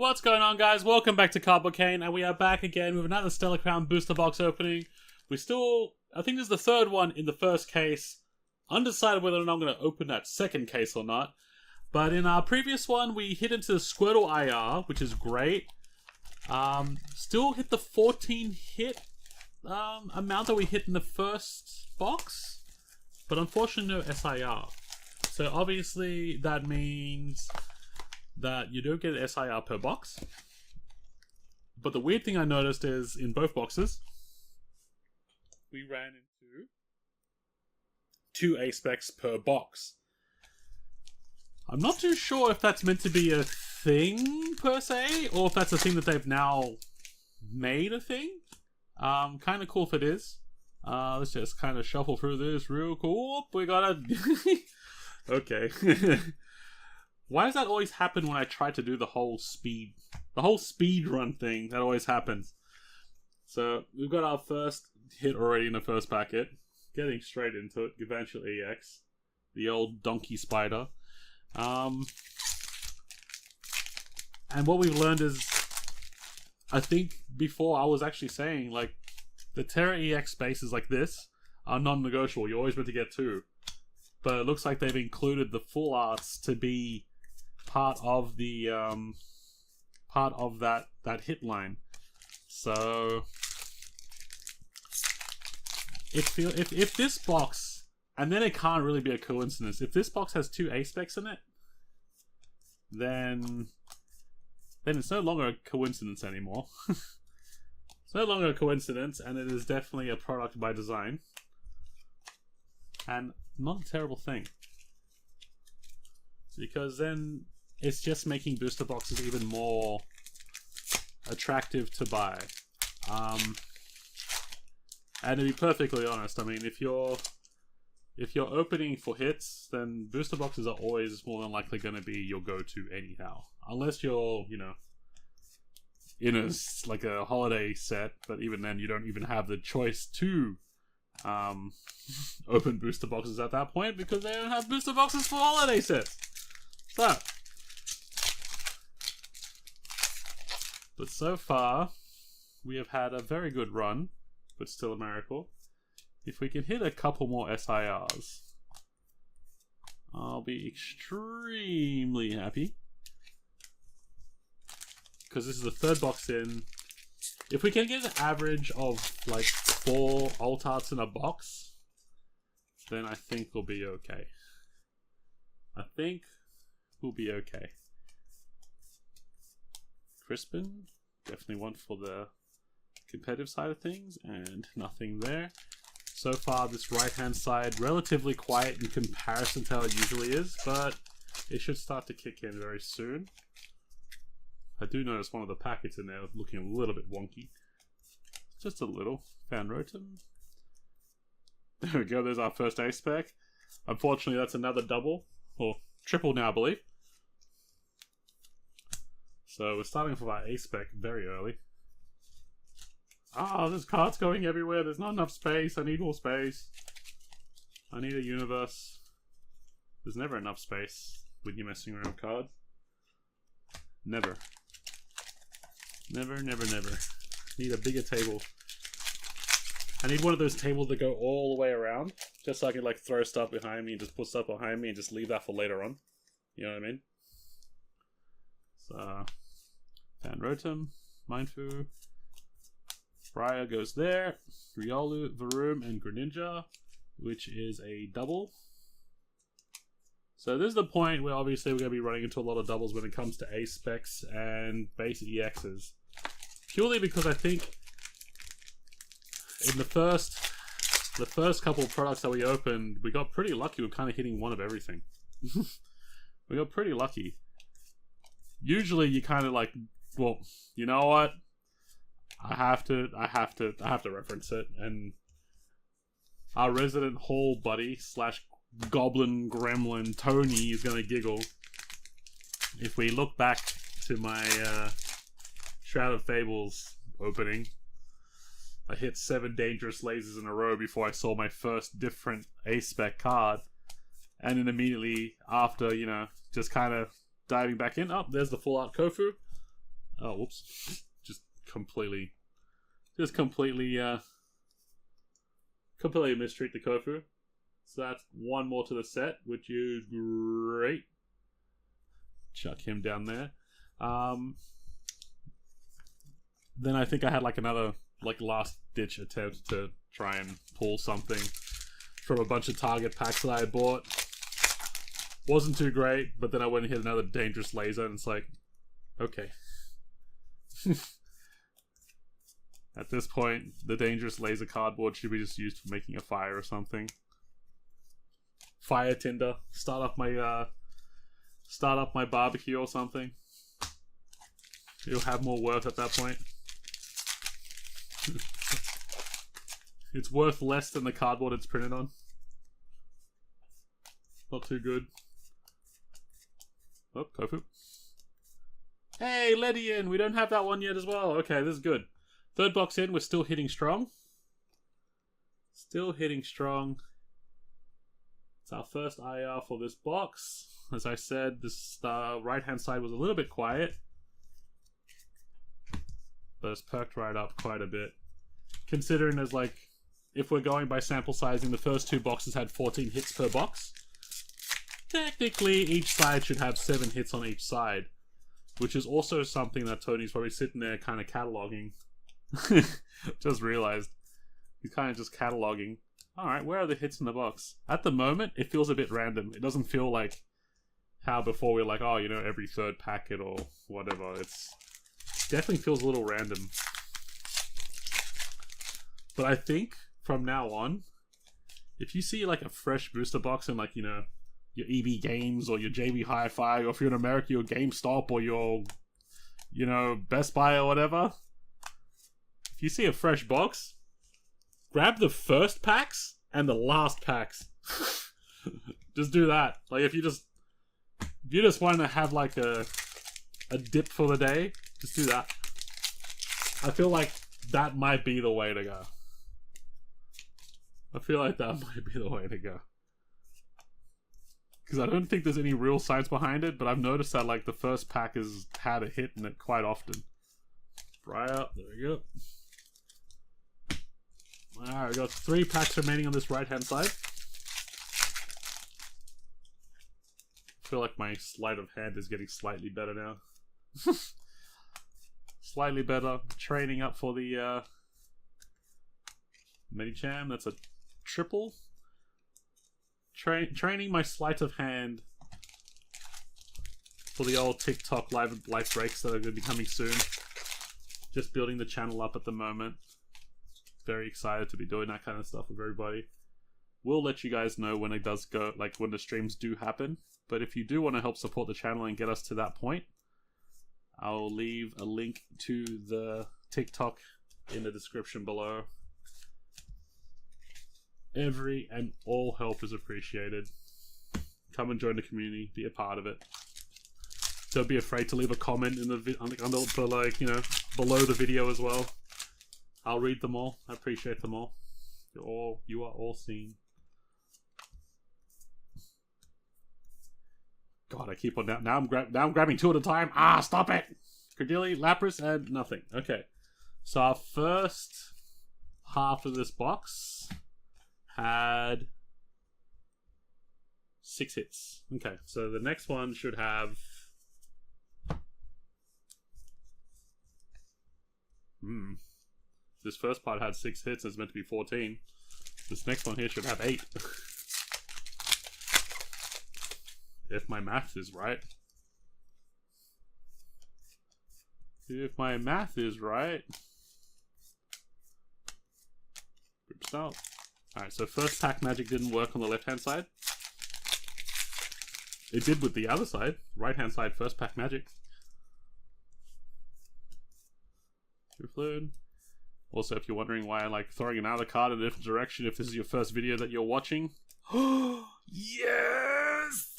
What's going on, guys? Welcome back to Cardboard Kane, and we are back again with another Stellar Crown booster box opening. I think this is the third one in the first case. Undecided whether or not I'm going to open that second case or not. But in our previous one, we hit into the Squirtle IR, which is great. Still hit the 14 hit amount that we hit in the first box, but unfortunately no SIR. So obviously that means that you don't get an SIR per box. But the weird thing I noticed is in both boxes, we ran into 2 A-specs per box. I'm not too sure if that's meant to be a thing per se, or if that's a thing that they've now made a thing. Kind of cool if it is. Let's just kind of shuffle through this real cool. We got a... Okay. Why does that always happen when I try to do the whole speed run thing? That always happens. So we've got our first hit already in the first packet. Getting straight into it. Eventual EX, the old donkey spider. And what we've learned is, I think before I was actually saying, like, the Terra EX spaces like this are non-negotiable. You're always meant to get 2. But it looks like they've included the full arts to be part of the that hit line. So if this box, and then it can't really be a coincidence, if this box has 2 A-specs in it, then it's no longer a coincidence anymore. It's no longer a coincidence, and it is definitely a product by design. And not a terrible thing. Because then it's just making booster boxes even more attractive to buy. And to be perfectly honest, I mean, if you're opening for hits, then booster boxes are always more than likely going to be your go-to anyhow. Unless you're, you know, in like a holiday set, but even then you don't even have the choice to open booster boxes at that point, because they don't have booster boxes for holiday sets. So, but so far we have had a very good run, but still a miracle. If we can hit a couple more SIRs, I'll be extremely happy, because this is the third box in. If we can get an average of like 4 alt arts in a box, then I think we'll be okay. I think we'll be okay. Crispin, definitely one for the competitive side of things, and nothing there. So far, this right-hand side, relatively quiet in comparison to how it usually is, but it should start to kick in very soon. I do notice one of the packets in there looking a little bit wonky. Just a little. Fan Rotom. There we go, there's our first A-spec. Unfortunately, that's another double, or triple now, I believe. So we're starting with our A-spec very early. Ah, there's cards going everywhere. There's not enough space. I need more space. I need a universe. There's never enough space when you're messing around with cards. Never. Never, never, never. Need a bigger table. I need one of those tables that go all the way around, just so I can like throw stuff behind me and just put stuff behind me and just leave that for later on. You know what I mean? So, Fan Rotom, Mindfu. Briar goes there. Riolu, Varoom, and Greninja, which is a double. So this is the point where obviously we're going to be running into a lot of doubles when it comes to A-specs and base EXs. Purely because I think in the first couple of products that we opened, we got pretty lucky with kind of hitting one of everything. We got pretty lucky. Usually you kind of like, well, you know what? I have to reference it, and our resident hall buddy / goblin gremlin Tony is gonna giggle if we look back to my Shroud of Fables opening. I hit 7 dangerous lasers in a row before I saw my first different A-spec card, and then immediately after, you know, just kind of diving back in, oh, there's the full art Kofu. Oh, whoops. Completely completely mistreat the Kofu. So that's one more to the set, which is great. Chuck him down there. Then I think I had like another last ditch attempt to try and pull something from a bunch of target packs that I had bought. Wasn't too great, but then I went and hit another dangerous laser, and it's like, okay. At this point, the dangerous laser cardboard should be just used for making a fire or something. Fire tinder. Start up my barbecue or something. It'll have more worth at that point. It's worth less than the cardboard it's printed on. Not too good. Oh, Kofu. Hey, Ledian! We don't have that one yet as well. Okay, this is good. Third box in, we're still hitting strong. Still hitting strong. It's our first IR for this box. As I said, this right-hand side was a little bit quiet. But it's perked right up quite a bit. Considering there's like, if we're going by sample sizing, the first two boxes had 14 hits per box. Technically, each side should have 7 hits on each side. Which is also something that Tony's probably sitting there kind of cataloging. Just realized. He's kind of just cataloging. Alright, where are the hits in the box? At the moment, it feels a bit random. It doesn't feel like how before we were like, oh, you know, every third packet or whatever. It definitely feels a little random. But I think from now on, if you see like a fresh booster box in like, you know, your EB Games or your JB Hi-Fi, or if you're in America, your GameStop or your, you know, Best Buy or whatever, if you see a fresh box, grab the first packs and the last packs. Just do that. Like if you just want to have like a dip for the day, just do that. I feel like that might be the way to go. I feel like that might be the way to go. Because I don't think there's any real science behind it, but I've noticed that like the first pack has had a hit in it quite often. Right up, there we go. Alright, we got 3 packs remaining on this right hand side. I feel like my sleight of hand is getting slightly better now. Slightly better. Training up for the Medicham. That's a triple. Training my sleight of hand for the old TikTok live breaks that are going to be coming soon. Just building the channel up at the moment. Very excited to be doing that kind of stuff with everybody. We'll let you guys know when it does go, like when the streams do happen. But if you do want to help support the channel and get us to that point, I'll leave a link to the TikTok in the description below. Every and all help is appreciated. Come and join the community, be a part of it. Don't be afraid to leave a comment in the like, you know, below the video as well. I'll read them all. I appreciate them all. You are all seen. God, I keep on down. Now I'm grabbing 2 at a time. Ah, stop it! Credilli, Lapras, and nothing. Okay, so our first half of this box had 6 hits. Okay, so the next one should have this first part had 6 hits. It's meant to be 14. This next one here should have 8. If my math is right. If my math is right. Group style. Alright, so first pack magic didn't work on the left hand side. It did with the other side. Right hand side, first pack magic. Fluid. Also, if you're wondering why I like throwing another card in a different direction if this is your first video that you're watching. Yes!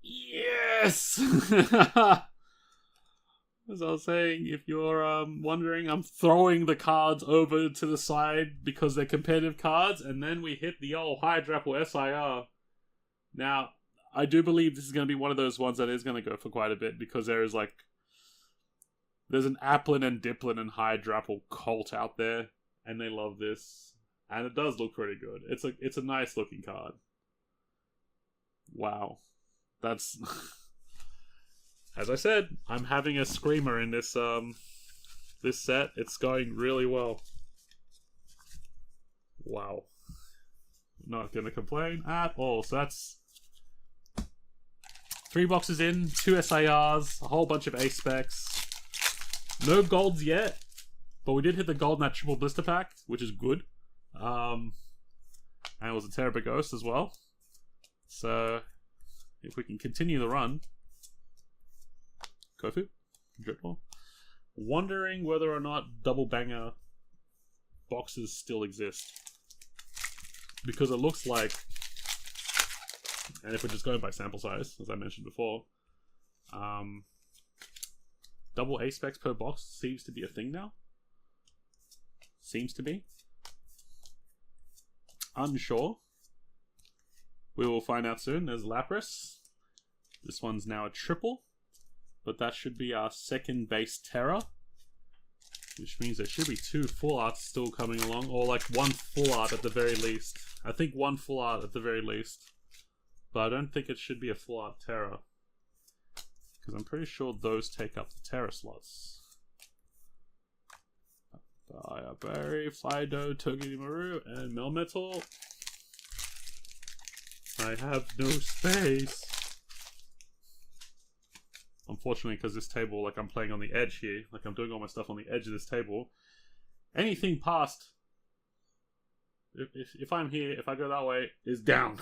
Yes! As I was saying, if you're wondering, I'm throwing the cards over to the side because they're competitive cards, and then we hit the old Hydrapple SIR. Now, I do believe this is going to be one of those ones that is going to go for quite a bit, because there is like There's an Applin and Diplin and Hydrapple cult out there, and they love this. And it does look pretty good. It's a nice looking card. Wow. That's... As I said, I'm having a screamer in this this set. It's going really well. Wow. Not gonna complain at all. So that's 3 boxes in, 2 SIRs, a whole bunch of ace specs. No golds yet, but we did hit the gold in that triple blister pack, which is good. And it was a Terrible Ghost as well. So if we can continue the run. Kofu, Dreadnought. Wondering whether or not double banger boxes still exist. Because it looks like, and if we're just going by sample size, as I mentioned before, double ace specs per box seems to be a thing now. Seems to be. Unsure. We will find out soon. There's Lapras. This one's now a triple. But that should be our second base Terra. Which means there should be 2 full arts still coming along. Or like 1 full art at the very least. I think 1 full art at the very least. But I don't think it should be a full art Terra. Because I'm pretty sure those take up the Terra slots. Fire Berry, Fido, Togedemaru, and Melmetal. I have no space. Unfortunately, because this table, like I'm playing on the edge here, like I'm doing all my stuff on the edge of this table. Anything past, if I'm here, if I go that way, is down.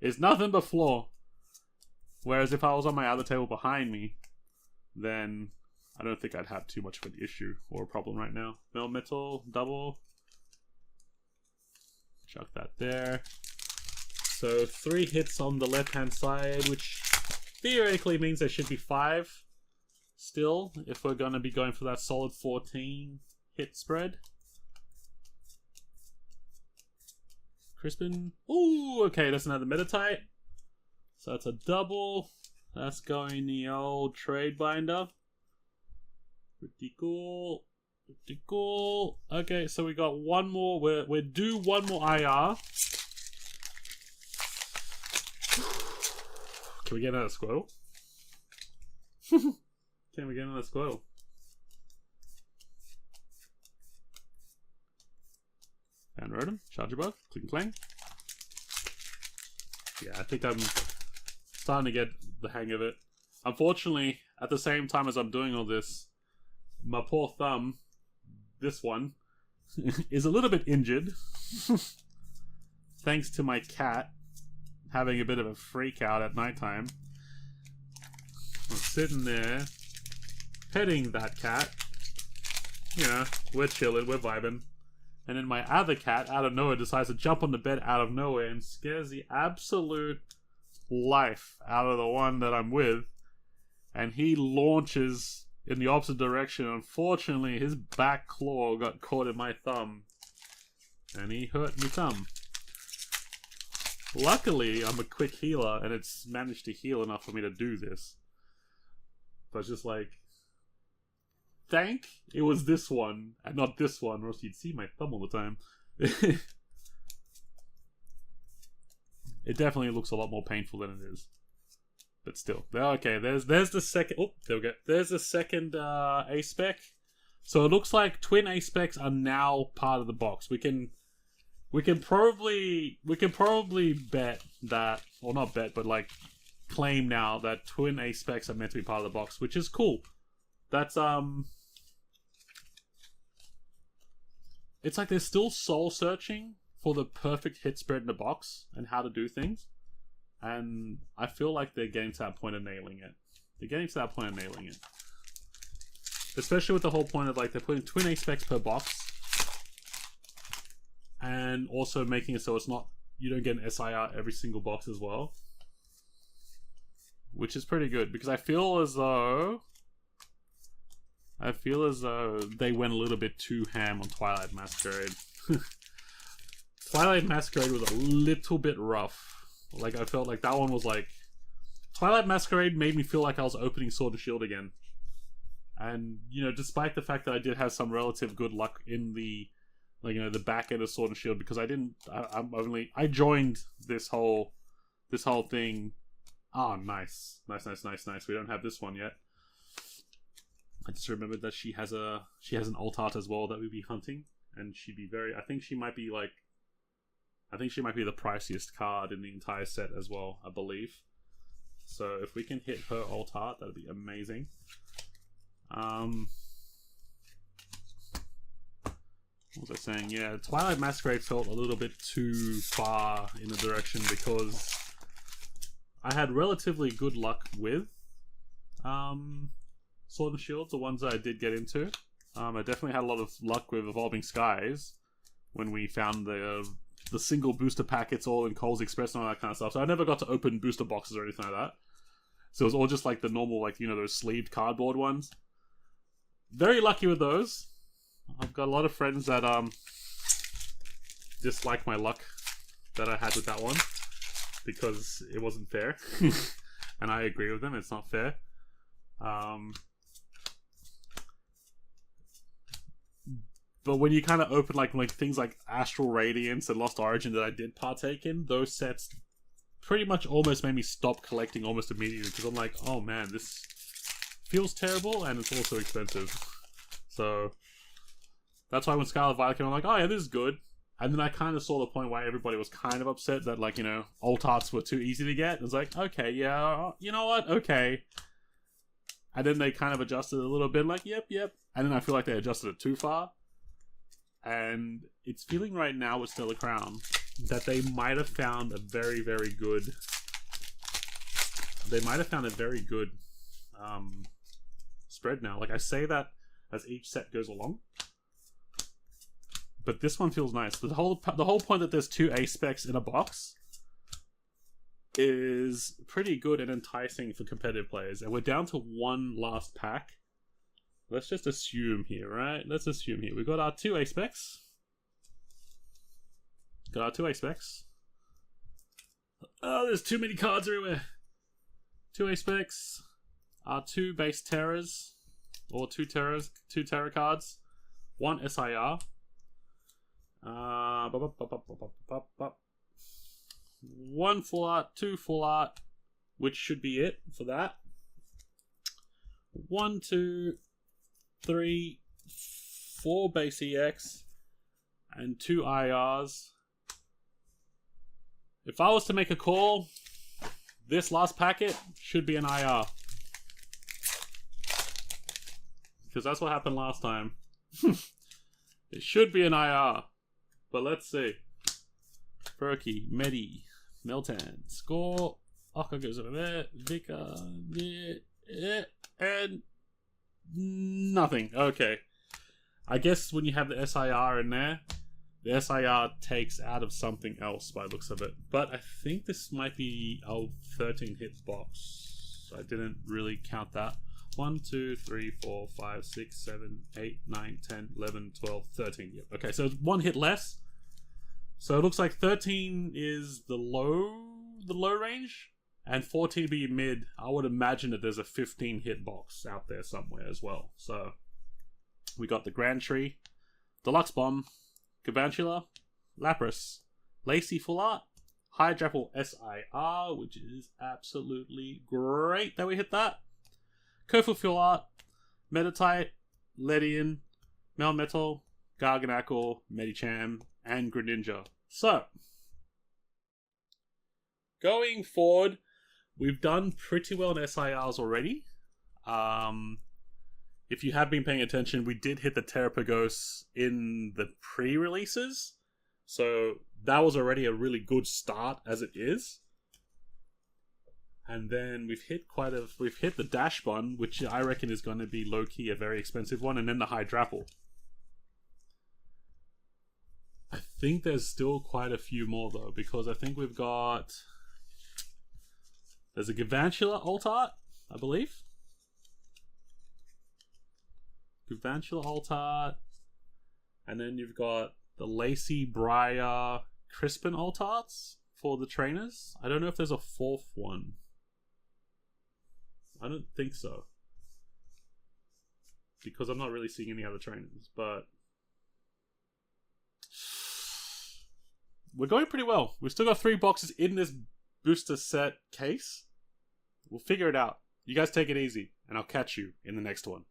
It's nothing but floor. Whereas if I was on my other table behind me, then I don't think I'd have too much of an issue or a problem right now. Melmetal, double. Chuck that there. So 3 hits on the left-hand side, which theoretically means there should be 5 still, if we're going to be going for that solid 14 hit spread. Crispin. Ooh, okay, that's another Metatite. So that's a double. That's going the old trade binder. Pretty cool. Pretty cool. Okay, so we got one more. We're due one more IR. Can we get another Squirtle? Can we get another Squirtle? And Rotom, Charger Bug, Cling Clang. Yeah, I think I'm starting to get the hang of it. Unfortunately, at the same time as I'm doing all this, my poor thumb, this one, is a little bit injured. Thanks to my cat having a bit of a freak out at nighttime. I'm sitting there, petting that cat. You know, we're chilling, we're vibing. And then my other cat, out of nowhere, decides to jump on the bed out of nowhere and scares the absolute life out of the one that I'm with. And he launches in the opposite direction. Unfortunately, his back claw got caught in my thumb. And he hurt my thumb. Luckily, I'm a quick healer, and it's managed to heal enough for me to do this. But it's just like, thank it was this one, and not this one, or else you'd see my thumb all the time. It definitely looks a lot more painful than it is. But still. Okay, there's the second... Oh, there we go. There's the second A-Spec. So it looks like twin A-Specs are now part of the box. We can probably bet that, or not bet, but like claim now that twin A-Specs are meant to be part of the box, which is cool. That's it's like they're still soul searching for the perfect hit spread in the box and how to do things. And I feel like they're getting to that point of nailing it. They're getting to that point of nailing it. Especially with the whole point of like they're putting twin A-Specs per box. And also making it so it's not, you don't get an SIR every single box as well. Which is pretty good, because I feel as though they went a little bit too ham on Twilight Masquerade. Twilight Masquerade was a little bit rough. Like, I felt like that one was like... Twilight Masquerade made me feel like I was opening Sword and Shield again. And, you know, despite the fact that I did have some relative good luck in the, like, you know, the back end of Sword and Shield, because I joined this whole thing. Oh, nice. We don't have this one yet. I just remembered that she has an alt art as well that we'd be hunting, and she'd be I think she might be the priciest card in the entire set as well, I believe. So if we can hit her alt art, that'd be amazing. What was I saying? Yeah, Twilight Masquerade felt a little bit too far in the direction because I had relatively good luck with Sword and Shield, the ones that I did get into. I definitely had a lot of luck with Evolving Skies when we found the single booster packets all in Coles Express and all that kind of stuff. So I never got to open booster boxes or anything like that. So it was all just like the normal, like, you know, those sleeved cardboard ones. Very lucky with those. I've got a lot of friends that dislike my luck that I had with that one because it wasn't fair. And I agree with them, it's not fair. But when you kind of open like things like Astral Radiance and Lost Origin that I did partake in, those sets pretty much almost made me stop collecting almost immediately because I'm like, oh man, this feels terrible and it's also expensive. So that's why when Scarlet Violet came, I'm like, oh yeah, this is good. And then I kind of saw the point why everybody was kind of upset that, like, you know, alt arts were too easy to get. It was like, okay, yeah, you know what, okay. And then they kind of adjusted a little bit, like, yep. And then I feel like they adjusted it too far. And it's feeling right now with Stellar Crown that they might have found a very, very good... They might have found a very good spread now. Like, I say that as each set goes along. But this one feels nice. The whole point that there's 2 A-specs in a box is pretty good and enticing for competitive players. And we're down to one last pack. Let's just assume here, right? Let's assume here. We've got our 2 A-specs. Got our 2 A-specs. Oh, there's too many cards everywhere. 2 A-specs. Our 2 base Terrors. Or 2 Terror cards. 1 SIR. 1 full art, 2 full art, which should be it for that. 1, 2, 3, 4 base EX, and 2 IRs. If I was to make a call, this last packet should be an IR. Because that's what happened last time. It should be an IR. But let's see. Perky, Medi, Meltan, Score, Aka goes over there, Vika, and nothing. Okay. I guess when you have the SIR in there, the SIR takes out of something else by the looks of it. But I think this might be our 13 hit box. I didn't really count that. 1, 2, 3, 4, 5, 6, 7, 8, 9, 10, 11, 12, 13. Yep. Okay, so it's 1 hit less. So it looks like 13 is the low range, and 14 be mid. I would imagine that there's a 15 hit box out there somewhere as well. So we got the Grand Tree, Deluxe Bomb, Galvantula, Lapras, Lacey Full Art, Hydrapple SIR, which is absolutely great that we hit that. Kofu Full Art, Meditite, Ledian, Melmetal, Garganacl, Medicham, and Greninja. So, going forward, we've done pretty well in SIRs already. If you have been paying attention, we did hit the Terrapagos in the pre-releases. So, that was already a really good start as it is. And then we've hit the Dashbun, which I reckon is going to be low-key a very expensive one, and then the Hydrapple. I think there's still quite a few more though, because I think we've got... There's a Galvantula alt art, I believe. Galvantula alt art. And then you've got the Lacey, Briar, Crispin alt arts for the trainers. I don't know if there's a 4th one. I don't think so. because I'm not really seeing any other trainers, but we're going pretty well. We've still got 3 boxes in this booster set case. We'll figure it out. You guys take it easy, and I'll catch you in the next one.